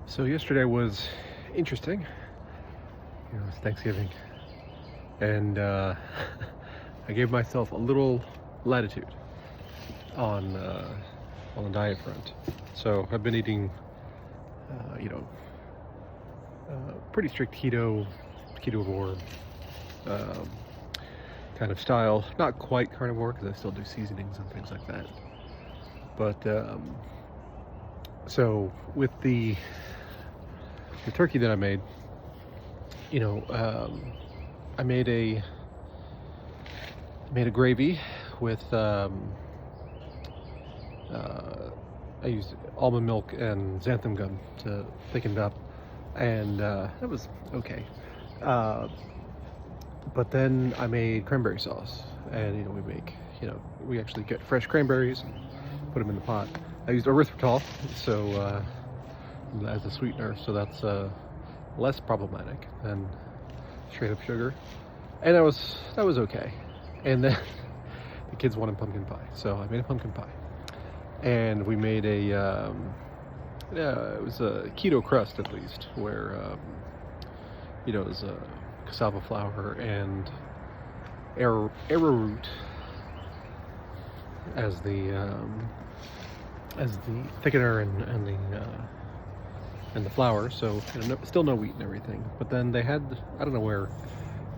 So yesterday was interesting. It was Thanksgiving, and I gave myself a little latitude on on the diet front. So I've been eating, uh, you know, pretty strict ketovore um, kind of style. Not quite carnivore because I still do seasonings and things like that. But so with the turkey that I made, you know, I made a gravy with I used almond milk and xanthan gum to thicken it up, and that was okay. Uh, but then I made cranberry sauce, and we actually get fresh cranberries and put them in the pot. I used erythritol, so as a sweetener, so that's less problematic than straight up sugar, and that was okay. And then the kids wanted pumpkin pie, so I made a pumpkin pie, and we made it was a keto crust at least, where it was cassava flour and arrowroot as the thickener and the flour. So still no wheat and everything. But then they had, I don't know where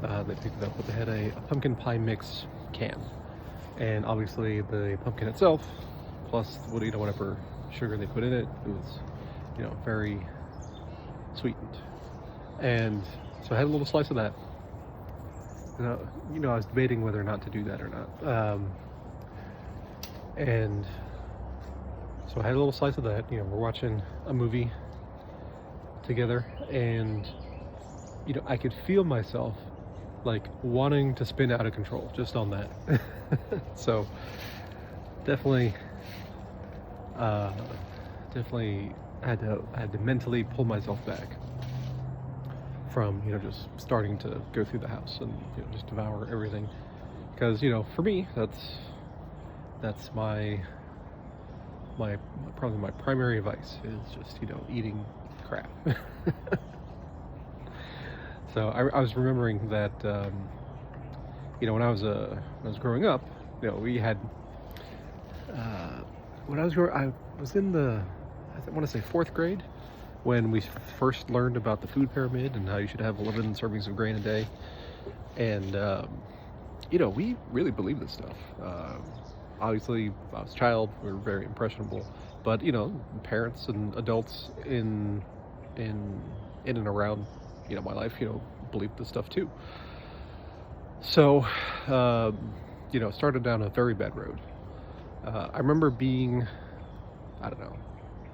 they picked it up, but they had a pumpkin pie mix can, and obviously the pumpkin itself plus whatever sugar they put in it, it was very sweetened. And so I had a little slice of that. I was debating whether or not to do that or not. And so I had a little slice of that. We're watching a movie together, and I could feel myself like wanting to spin out of control just on that. So definitely had to mentally pull myself back from just starting to go through the house and just devour everything, because for me that's my probably my primary vice is just eating crap. So I was remembering that when I was growing up, we had when I was in I want to say fourth grade, when we first learned about the food pyramid and how you should have 11 servings of grain a day. And we really believed this stuff. Obviously, I was a child, we were very impressionable, but parents and adults in and around my life believed this stuff too. So started down a very bad road. I remember being, I don't know,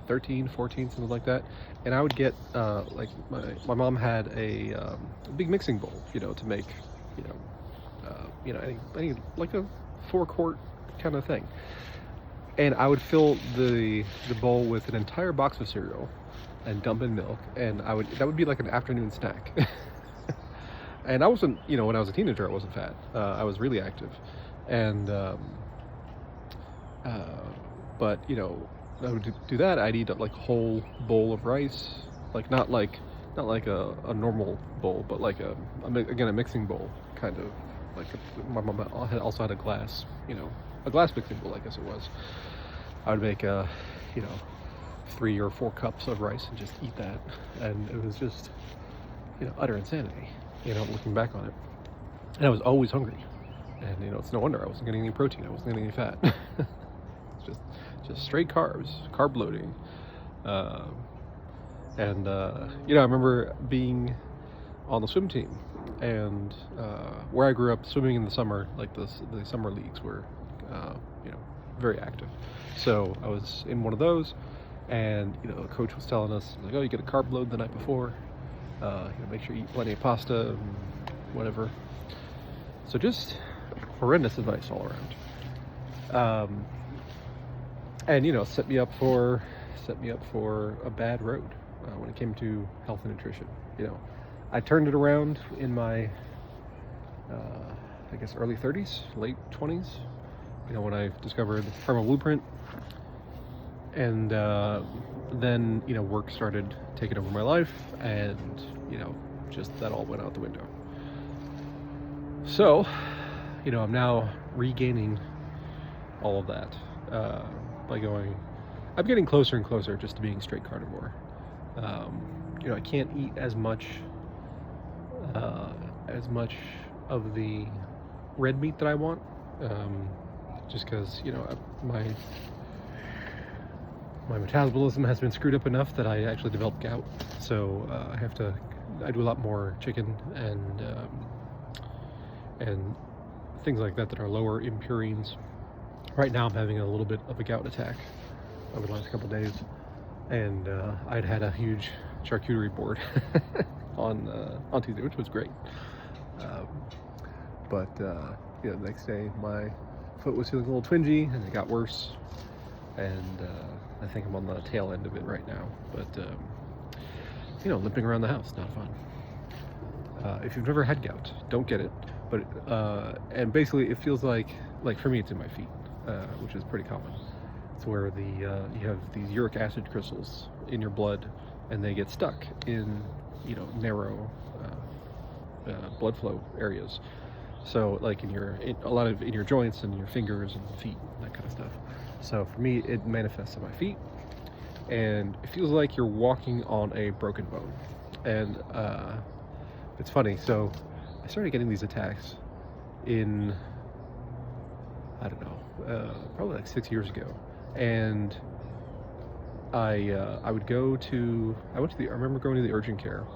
13, 14, something like that, and I would get like my mom had a big mixing bowl to make any like a 4-quart kind of thing, and I would fill the bowl with an entire box of cereal and dump in milk, and that would be like an afternoon snack. And I wasn't, when I was a teenager, I wasn't fat. I was really active, and but I would do that. I'd eat like a whole bowl of rice, like not like a normal bowl, but like a mixing bowl, kind of like my mom also had a glass, a glass mixing bowl, I guess it was. I would make 3 or 4 cups of rice and just eat that, and it was just utter insanity, looking back on it. And I was always hungry, and it's no wonder I wasn't getting any protein, I wasn't getting any fat. It's just straight carbs, carb loading. And I remember being on the swim team, and where I grew up, swimming in the summer, like the summer leagues were very active. So I was in one of those, and the coach was telling us, like, oh, you get a carb load the night before, make sure you eat plenty of pasta and whatever. So just horrendous advice all around. And set me up for a bad road when it came to health and nutrition. I turned it around in my I guess early 30s, late 20s, when I discovered Primal Blueprint, and then, work started taking over my life, and, just that all went out the window. So, I'm now regaining all of that by I'm getting closer and closer just to being straight carnivore. I can't eat as much of the red meat that I want, just because, my metabolism has been screwed up enough that I actually developed gout. So I do a lot more chicken and things like that are lower in purines. Right now I'm having a little bit of a gout attack over the last couple of days, and I'd had a huge charcuterie board on Tuesday, which was great. But the next day my foot was feeling a little twingy, and it got worse, and I think I'm on the tail end of it right now. But limping around the house, not fun. If you've never had gout, don't get it. But and basically it feels like for me it's in my feet, which is pretty common. It's where you have these uric acid crystals in your blood, and they get stuck in narrow blood flow areas. So like in your joints and your fingers and feet, that kind of stuff. So for me, it manifests in my feet, and it feels like you're walking on a broken bone. And it's funny. So I started getting these attacks in, I don't know, probably like 6 years ago. And I remember going to the urgent care,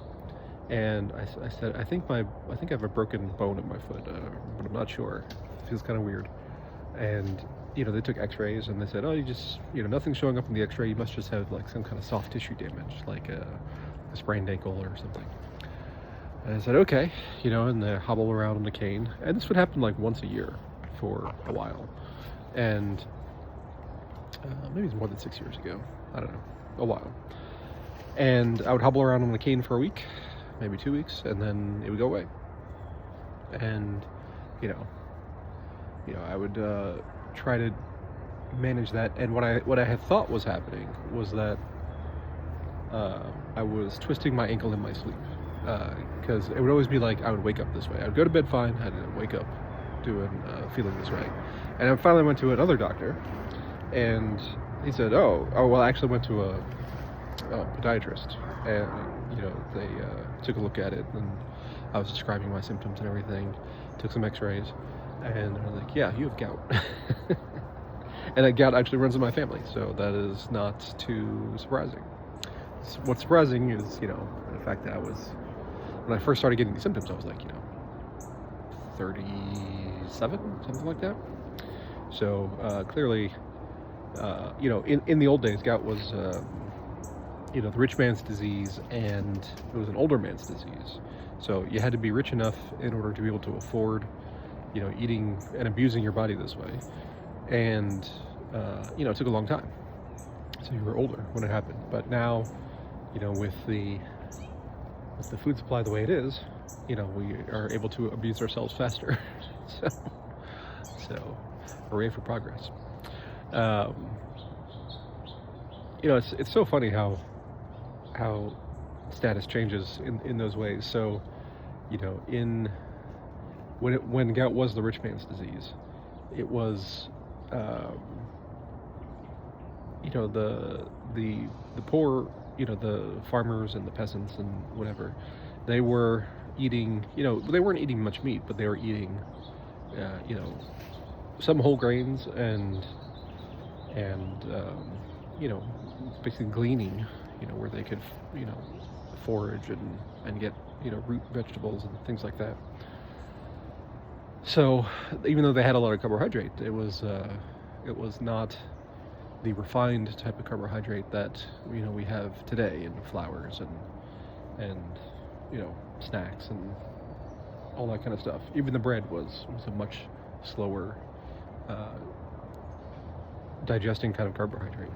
and I said, I think I have a broken bone in my foot, but I'm not sure. It feels kind of weird. And they took x-rays, and they said, oh, you just, nothing's showing up in the x-ray. You must just have like some kind of soft tissue damage, like a sprained ankle or something. And I said, okay, and they hobble around on the cane. And this would happen like once a year for a while. And maybe it's more than 6 years ago. I don't know, a while. And I would hobble around on the cane for a week, maybe 2 weeks, and then it would go away. And, I would try to manage that. And what I had thought was happening was that I was twisting my ankle in my sleep. Because it would always be like I would wake up this way. I would go to bed fine, I'd wake up feeling this way. And I finally went to another doctor, and he said, oh well, I actually went to a podiatrist, and they took a look at it, and I was describing my symptoms and everything, took some x-rays, and they're like, yeah, you have gout. And that gout actually runs in my family, so that is not too surprising. What's surprising is, the fact that when I first started getting the symptoms, I was like, 37, something like that. So clearly, in the old days, gout was, the rich man's disease, and it was an older man's disease. So you had to be rich enough in order to be able to afford, eating and abusing your body this way. And, it took a long time. So you were older when it happened. But now, with the food supply the way it is, we are able to abuse ourselves faster. So hooray for progress. It's so funny how status changes in those ways. So, when gout was the rich man's disease, it was, the poor, the farmers and the peasants and whatever, they were eating, they weren't eating much meat, but they were eating, some whole grains and basically gleaning, where they could, forage and get, root vegetables and things like that. So even though they had a lot of carbohydrate, it was not the refined type of carbohydrate that we have today in flours and snacks and all that kind of stuff. Even the bread was a much slower digesting kind of carbohydrate.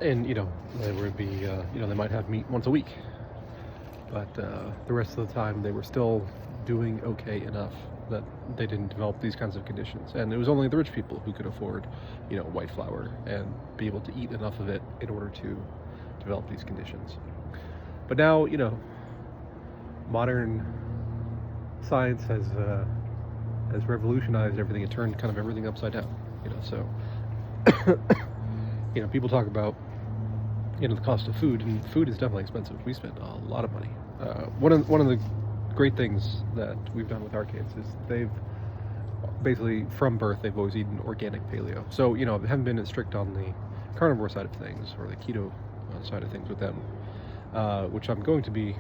And there would be they might have meat once a week, but the rest of the time they were still doing okay enough that they didn't develop these kinds of conditions, and it was only the rich people who could afford, white flour and be able to eat enough of it in order to develop these conditions. But now, modern science has revolutionized everything. It turned kind of everything upside down. So people talk about the cost of food, and food is definitely expensive. We spend a lot of money. One of the great things that we've done with our kids is they've basically from birth they've always eaten organic paleo. So they haven't been as strict on the carnivore side of things or the keto side of things with them, which I'm going to be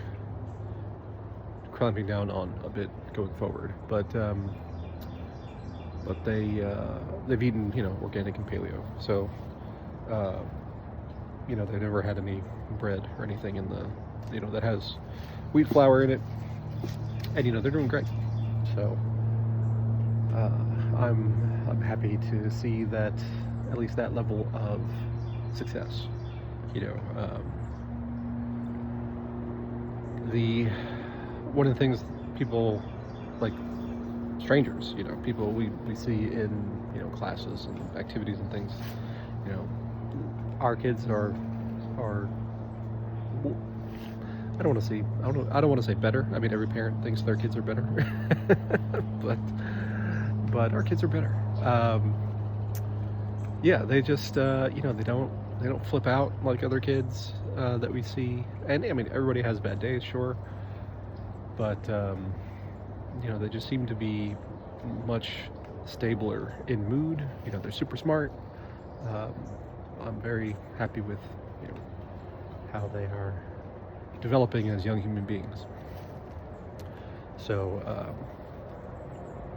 clamping down on a bit going forward. But they've eaten organic and paleo. So they've never had any bread or anything in the that has wheat flour in it, and they're doing great. So I'm happy to see that, at least that level of success. One of the things people, like strangers, people we see in classes and activities and things, our kids are I don't want to say better. I mean, every parent thinks their kids are better, but our kids are better. They just they don't flip out like other kids that we see. And I mean, everybody has bad days, sure, but they just seem to be much stabler in mood. They're super smart. I'm very happy with how they are developing as young human beings. So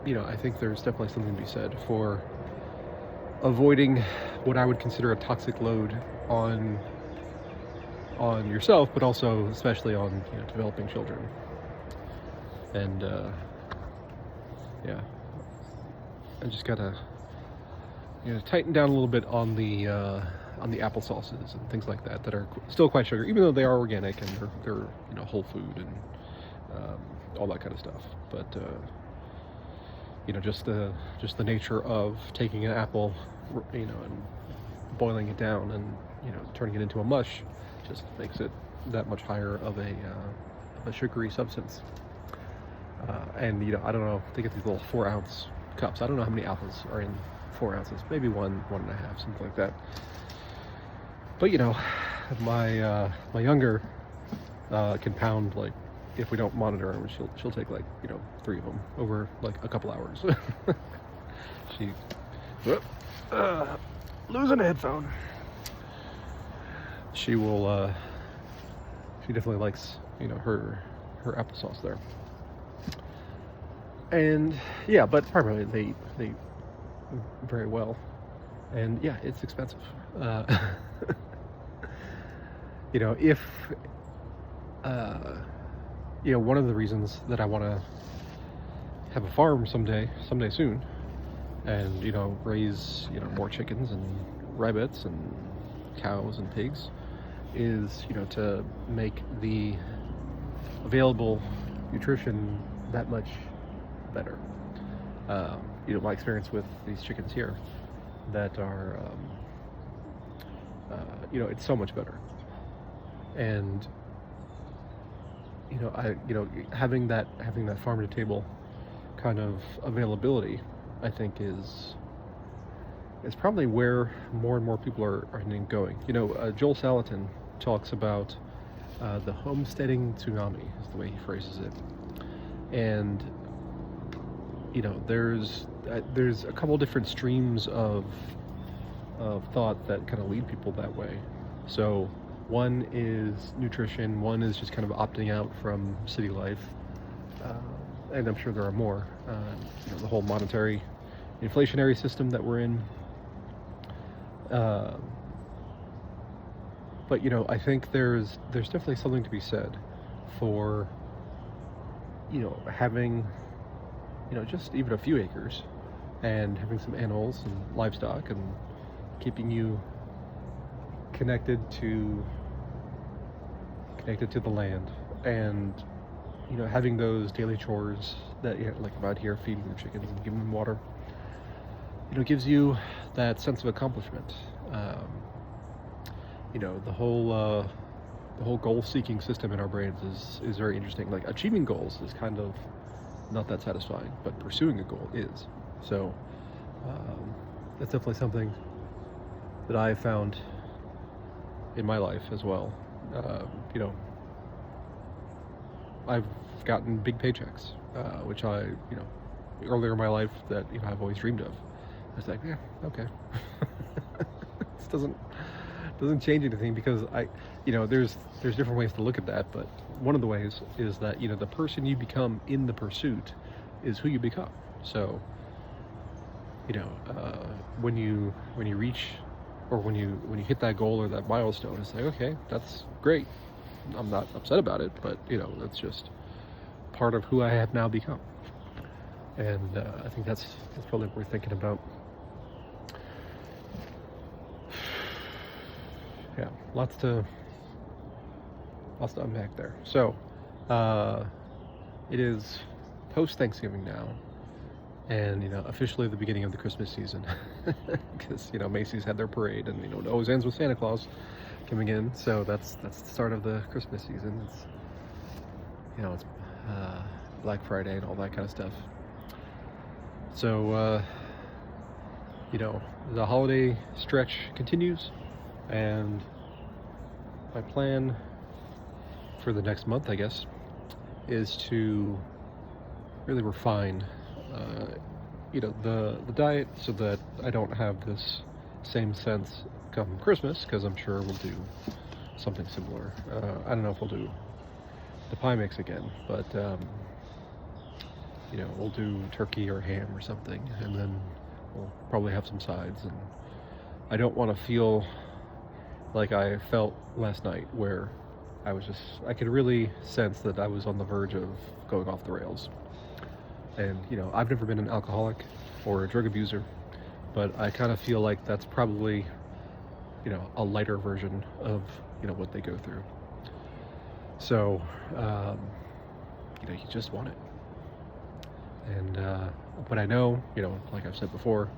I think there's definitely something to be said for avoiding what I would consider a toxic load on yourself, but also especially on developing children. And I just gotta tighten down a little bit on the applesauces and things like that are still quite sugar, even though they are organic and they're whole food and all that kind of stuff. But just the nature of taking an apple, and boiling it down and turning it into a mush just makes it that much higher of a sugary substance. And I don't know, they get these little 4-ounce cups. I don't know how many apples are in 4 ounces, maybe 1.5, something like that. But my younger can pound, like, if we don't monitor her, she'll take like 3 of them over like a couple hours. She losing a headphone. She will she definitely likes her applesauce there. And but primarily they eat very well, and it's expensive. If one of the reasons that I want to have a farm someday soon, and raise more chickens and rabbits and cows and pigs, is to make the available nutrition that much better. My experience with these chickens here that are it's so much better. And having that farm to table kind of availability, I think is probably where more and more people are going. Joel Salatin talks about the homesteading tsunami, is the way he phrases it. And there's a couple different streams of thought that kind of lead people that way. So one is nutrition, one is just kind of opting out from city life, and I'm sure there are more. The whole monetary inflationary system that we're in. But I think there's definitely something to be said for having just even a few acres and having some animals and livestock and keeping you connected to the land, and having those daily chores that you like about here feeding the chickens and giving them water, gives you that sense of accomplishment. Um, the whole goal-seeking system in our brains is very interesting. Like achieving goals is kind of not that satisfying, but pursuing a goal is. So that's definitely something that I found in my life as well. You know, I've gotten big paychecks, which earlier in my life that I've always dreamed of. It's like, yeah, okay. This doesn't change anything because there's different ways to look at that, but one of the ways is that the person you become in the pursuit is who you become. So when you reach or when you hit that goal or that milestone, it's like, okay, that's great. I'm not upset about it, but that's just part of who I have now become, and I think that's probably worth thinking about. Yeah, lots to unpack there. So it is post Thanksgiving now, and officially the beginning of the Christmas season, because Macy's had their parade, and it always ends with Santa Claus coming in. So that's the start of the Christmas season. It's Black Friday and all that kind of stuff. So the holiday stretch continues, and my plan for the next month, I guess, is to really refine the diet so that I don't have this same sense come Christmas, because I'm sure we'll do something similar. I don't know if we'll do the pie mix again, but we'll do turkey or ham or something, and then we'll probably have some sides. And I don't want to feel like I felt last night, where I could really sense that I was on the verge of going off the rails. And I've never been an alcoholic or a drug abuser, but I kind of feel like that's probably a lighter version of what they go through. So you just want it. And but I know, like I've said before,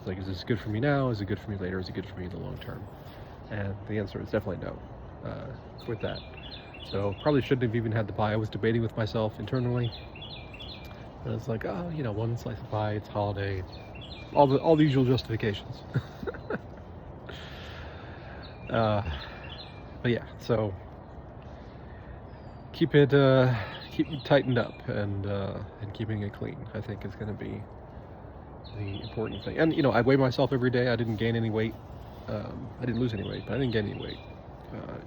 like, is this good for me now? Is it good for me later? Is it good for me in the long term? And the answer is definitely no with that. So probably shouldn't have even had the pie. I was debating with myself internally. And it's like, one slice of pie, it's holiday, all the usual justifications. But yeah, so keep it tightened up, and keeping it clean, I think, is going to be the important thing. And I weigh myself every day. I didn't gain any weight. I didn't lose any weight, but I didn't gain any weight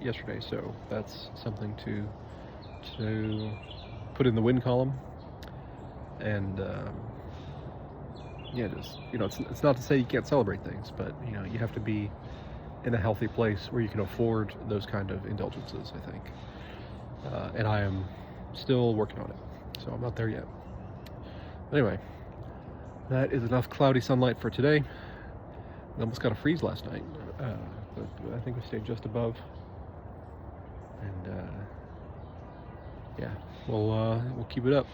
yesterday. So that's something to put in the win column. And it's not to say you can't celebrate things, but you have to be in a healthy place where you can afford those kind of indulgences, I think. And I am still working on it, so I'm not there yet. Anyway, that is enough cloudy sunlight for today. I almost got a freeze last night, but I think we stayed just above. And yeah, we'll keep it up.